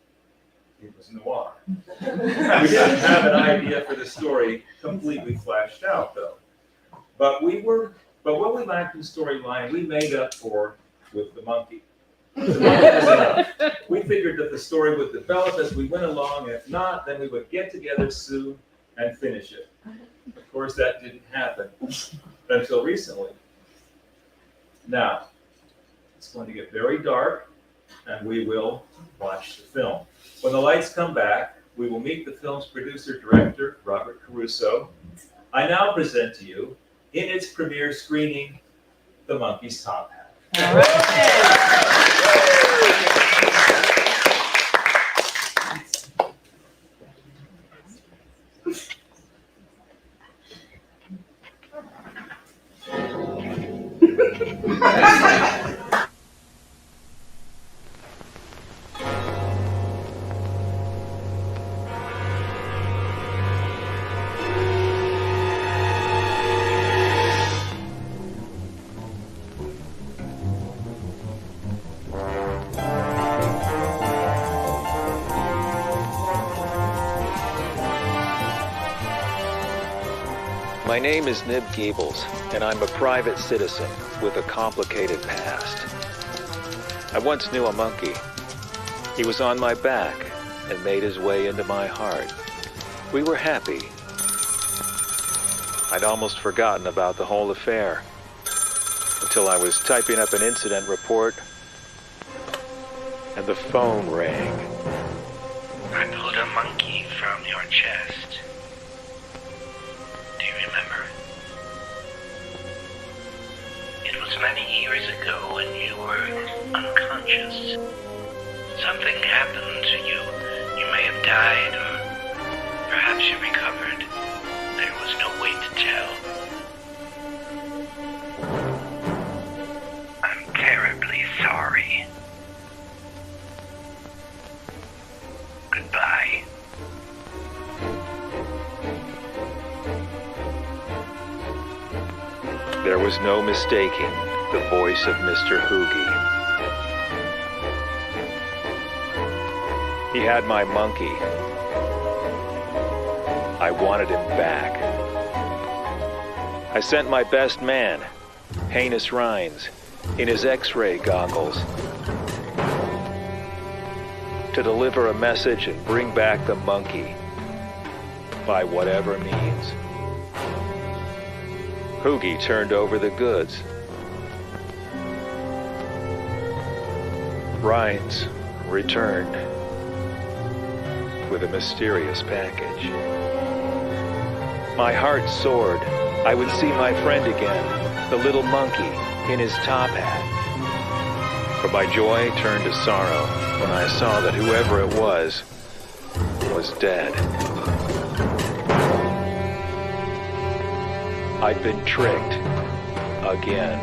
it was noir. We didn't have an idea for the story completely fleshed out, though. But what we lacked in storyline, we made up for with the monkey. The monkey was enough. We figured that the story would develop as we went along. If not, then we would get together soon and finish it. Of course, that didn't happen until recently. Now, it's going to get very dark and we will watch the film. When the lights come back, we will meet the film's producer-director, Robert Caruso. I now present to you, in its premiere screening, The Monkey's Top Hat. My name is Nib Gables, and I'm a private citizen with a complicated past. I once knew a monkey. He was on my back and made his way into my heart. We were happy. I'd almost forgotten about the whole affair until I was typing up an incident report and the phone rang. I pulled a monkey from your chest. Do you remember? It was many years ago when you were unconscious. Something happened to you. You may have died, or perhaps you recovered. There was no way to tell. I'm terribly sorry. Goodbye. There was no mistaking the voice of Mr. Hoogie. He had my monkey. I wanted him back. I sent my best man, Heinous Rhines, in his X-ray goggles to deliver a message and bring back the monkey by whatever means. Hoogie turned over the goods. Rhines returned with a mysterious package. My heart soared. I would see my friend again, the little monkey in his top hat. But my joy turned to sorrow when I saw that whoever it was dead. I'd been tricked again.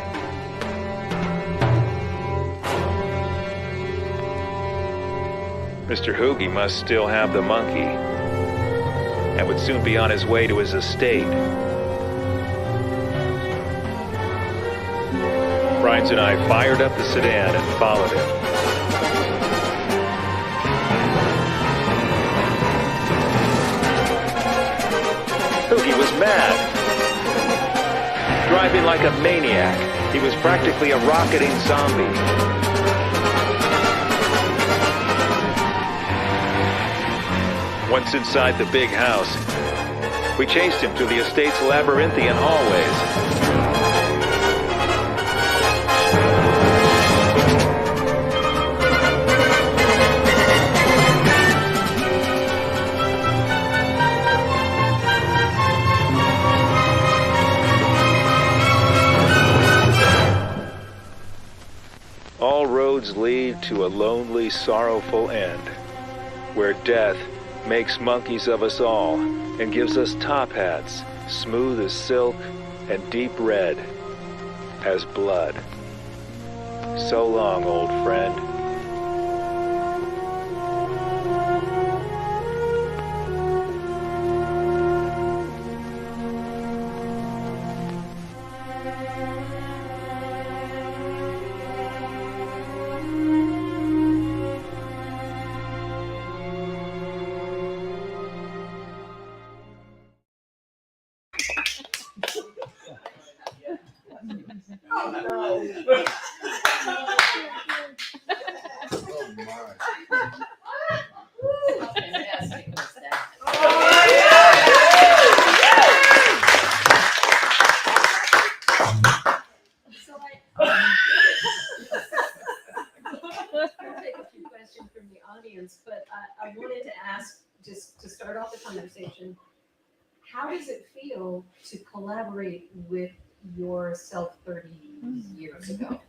Mr. Hoogie must still have the monkey and would soon be on his way to his estate. Rhines and I fired up the sedan and followed him. Hoogie was mad. Driving like a maniac, he was practically a rocketing zombie. Once inside the big house, we chased him through the estate's labyrinthian hallways. All roads lead to a lonely, sorrowful end, where death makes monkeys of us all and gives us top hats, smooth as silk and deep red as blood. So long, old friend. questions, but I wanted to ask, just to start off the conversation, how does it feel to collaborate with yourself 30 years ago?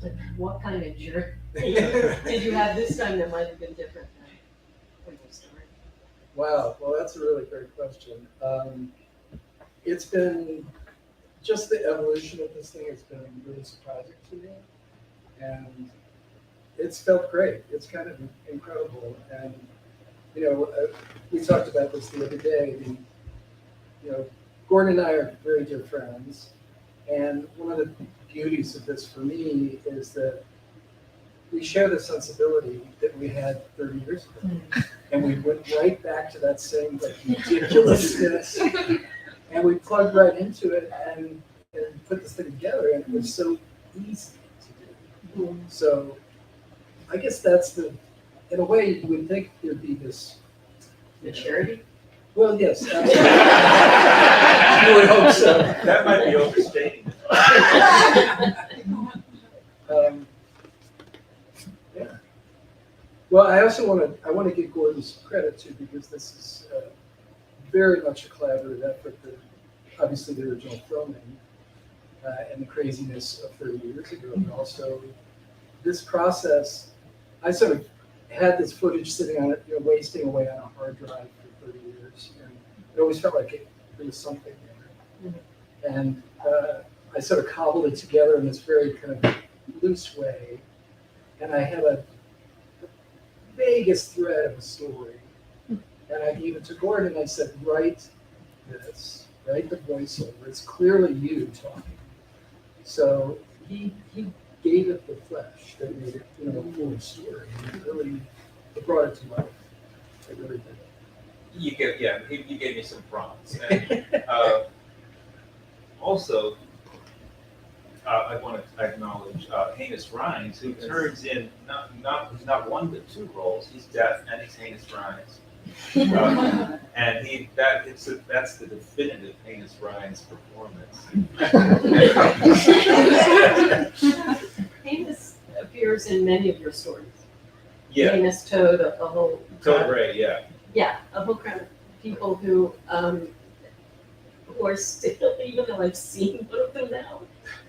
Like, what kind of journey did you have this time that might have been different than your story? Wow, well, that's a really great question. It's been just the evolution of this thing has been really surprising to me, and it's felt great. It's kind of incredible, and we talked about this the other day. Gordon and I are very dear friends, and one of the beauties of this for me is that we share the sensibility that we had 30 years ago. And we went right back to that same ridiculousness, and we plugged right into it and put this thing together, and it was so easy to do. So I guess that's in a way, you would think there'd be this Maturity? Well, yes. You would hope so. That might be overstating it. Yeah. Well, I also want to give Gordon some credit too, because this is very much a collaborative effort. Obviously, the original filming and the craziness of 30 years ago, but also this process. I sort of had this footage sitting on it, wasting away on a hard drive for 30 years, and it always felt like there was something there. And I sort of cobbled it together in this very kind of loose way, and I had a vaguest thread of a story. And I gave it to Gordon, and I said, write this, write the voiceover. It's clearly you talking. So he gave it the flesh that made it, a full story. It brought it to life. It really did. You gave me some prompts. And, also, I want to acknowledge Heinous Rhines, who turns in he's not one but two roles. He's deaf and he's Heinous Rhines. And that's the definitive Heinous Rhines performance. Heinous appears in many of your stories. Yeah, Heinous Toad, a whole Toad Ray, yeah. Yeah, a whole crowd of people who are still, even though I've seen one of them now,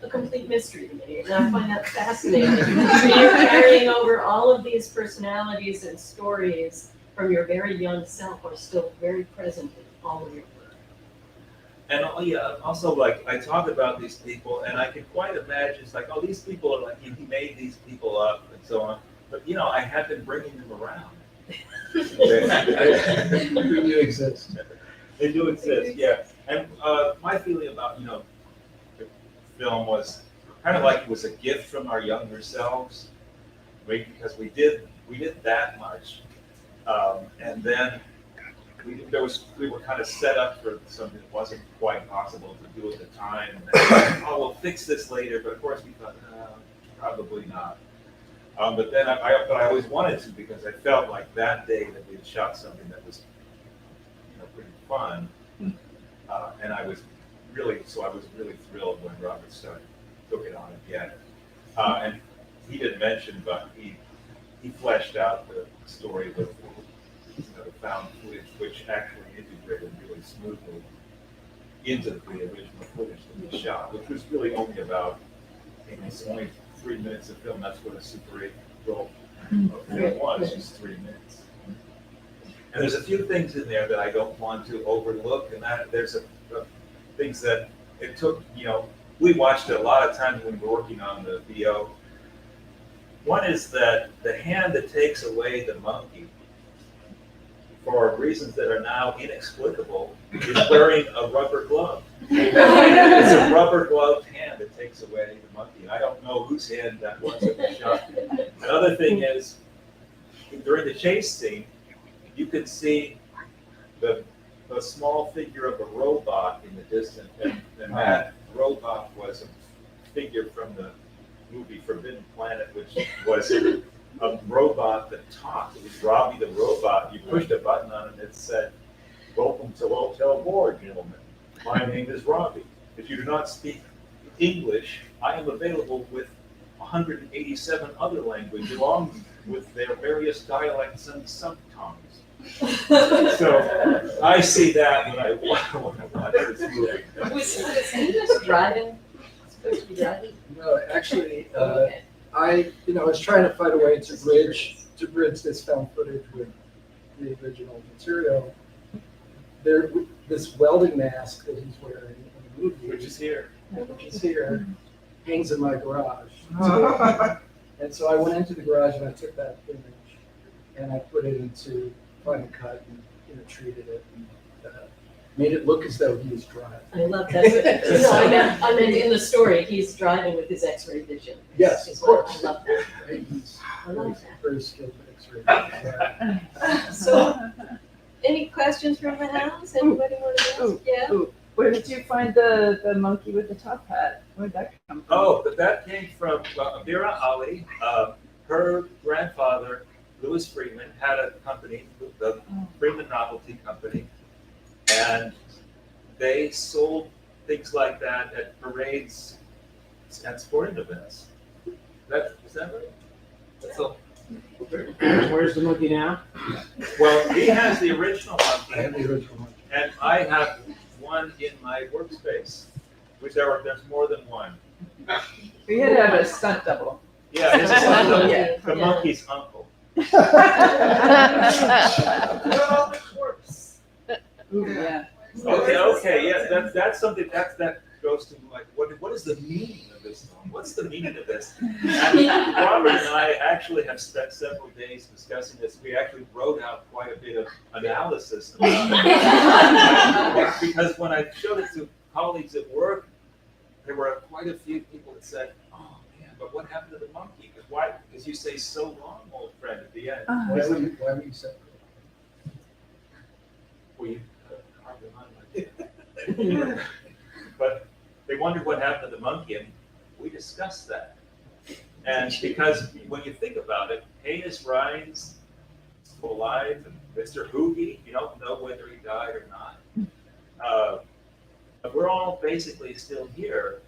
a complete mystery to me, and I find that fascinating. So you're carrying over all of these personalities and stories from your very young self are still very present in all of your work. And also, like, I talk about these people, and I can quite imagine, it's like, oh, these people are like, he made these people up, and so on. But, I had been bringing them around. They do exist. They do exist, yeah. And my feeling about, the film was kind of like it was a gift from our younger selves, right? Because we did that much. And then we were kind of set up for something that wasn't quite possible to do at the time. And we'll fix this later, but of course we thought, probably not. But then I always wanted to, because I felt like that day that we had shot something that was, pretty fun. And I was really thrilled when Robert Stone took it on again. And he didn't mention, but he fleshed out the story with the found footage, which actually integrated really smoothly into the original footage that we shot, which was really only about, it's only 3 minutes of film. That's what a Super 8 roll of film was, just 3 minutes. And there's a few things in there that I don't want to overlook, and that there's things that it took, we watched it a lot of times when we were working on the VO. One is that the hand that takes away the monkey, for reasons that are now inexplicable, is wearing a rubber glove. It's a rubber gloved hand that takes away the monkey. I don't know whose hand that was that we shot. Another thing is, during the chase scene, you could see the small figure of a robot in the distance, and that robot was a figure from the movie Forbidden Planet, which was a robot that talked. It was Robbie the robot. You pushed a button on it and it said, "Welcome to Hotel Board, gentlemen. My name is Robbie. If you do not speak English, I am available with 187 other languages with their various dialects and subtongues. So I see that when I watch this movie. Was he just driving? Supposed to be driving? No, actually, Okay. I was trying to find a way to bridge this found footage with the original material. This welding mask that he's wearing in the movie, Which is here. hangs in my garage. And so I went into the garage and I took that image and I put it into Final Cut and treated it and made it look as though he was driving. I love that. No, I meant in the story, he's driving with his X-ray vision. Yes, Is of what- course. I love that. Right? He's I love very skilled at X-ray. that. So, any questions from the house? Anybody want to ask? Ooh. Yeah? Ooh, where did you find the monkey with the top hat? Where'd that come from? Oh, but that came from Amira Ali. Her grandfather, Louis Freeman, had a company, the Freeman Novelty Company, and they sold things like that at parades and sporting events. Is that right? That's all. Where's the monkey now? Well, he has the original I monkey, have the original one. and I have one in my workspace, which there's more than one. We had to have a stunt double. Yeah, this is the Yeah. monkey's uncle. Well, it works. Ooh, yeah. Okay, yes, that's something that goes to like what is the meaning of this song? What's the meaning of this? And Robert and I actually have spent several days discussing this. We actually wrote out quite a bit of analysis about it. Because when I showed it to colleagues at work, there were quite a few people that said, "Oh man, but what happened to the monkey? Because you say so long, old friend, at the end." Why were you separate? Well, you carved them on like that. But they wondered what happened to the monkey, and we discussed that. And because when you think about it, Heinous Rhines is still alive, and Mr. Hoogie, you don't know whether he died or not. But we're all basically still here.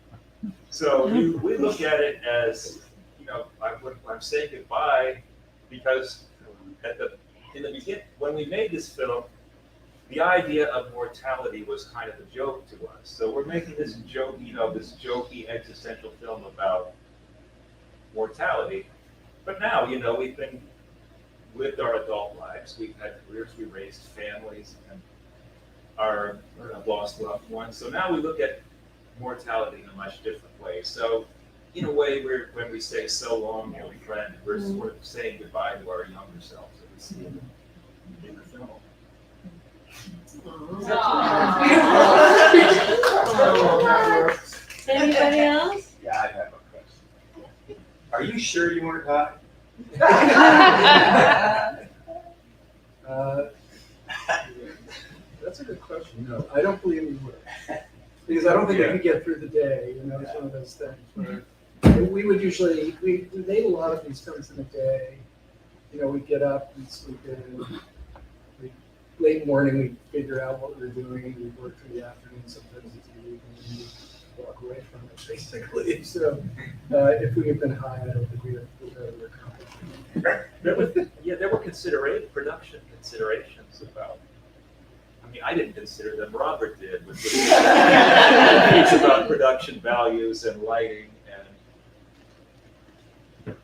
So we look at it as, I'm saying goodbye, because in the beginning, when we made this film, the idea of mortality was kind of a joke to us. So we're making this joke, this jokey existential film about mortality. But now, we've lived our adult lives. We've had careers, we raised families, and have lost loved ones. So now we look at mortality in a much different way. So in a way, when we say so long, old friend, we're sort of saying goodbye to our younger selves that we see in the film. Anybody else? Yeah, I have a question. Are you sure you weren't high? That's a good question. No, I don't believe we would. Because I don't think I could get through the day, it's one of those things where we would usually, we made a lot of these films in a day. We'd get up and sleep in. Late morning, we'd figure out what we were doing. We'd work through the afternoon, sometimes it's the evening, and we'd walk away from it, basically. So if we had been high, I don't think we would have ever accomplished it. There were production considerations about. I didn't consider them. Robert did, which was things about production values and lighting, and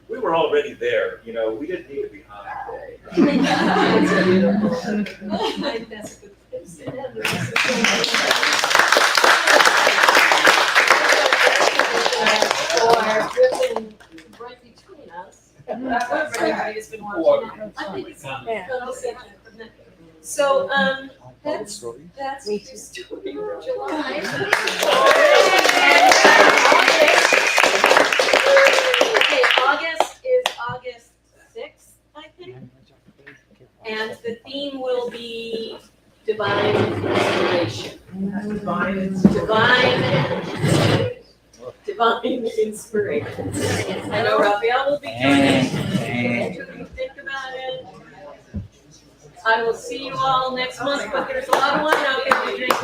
we were already there. We didn't need to be high. That's beautiful. That's a good place to end. Or dripping right between us. Everybody's been watching it. I think it's fun. So, that's the story of July. Okay, August is August 6th, I think. And the theme will be divine inspiration. Divine inspiration. I know Raphael will be joining. Think about it. I will see you all next month, but there's a lot of wine out there to drink.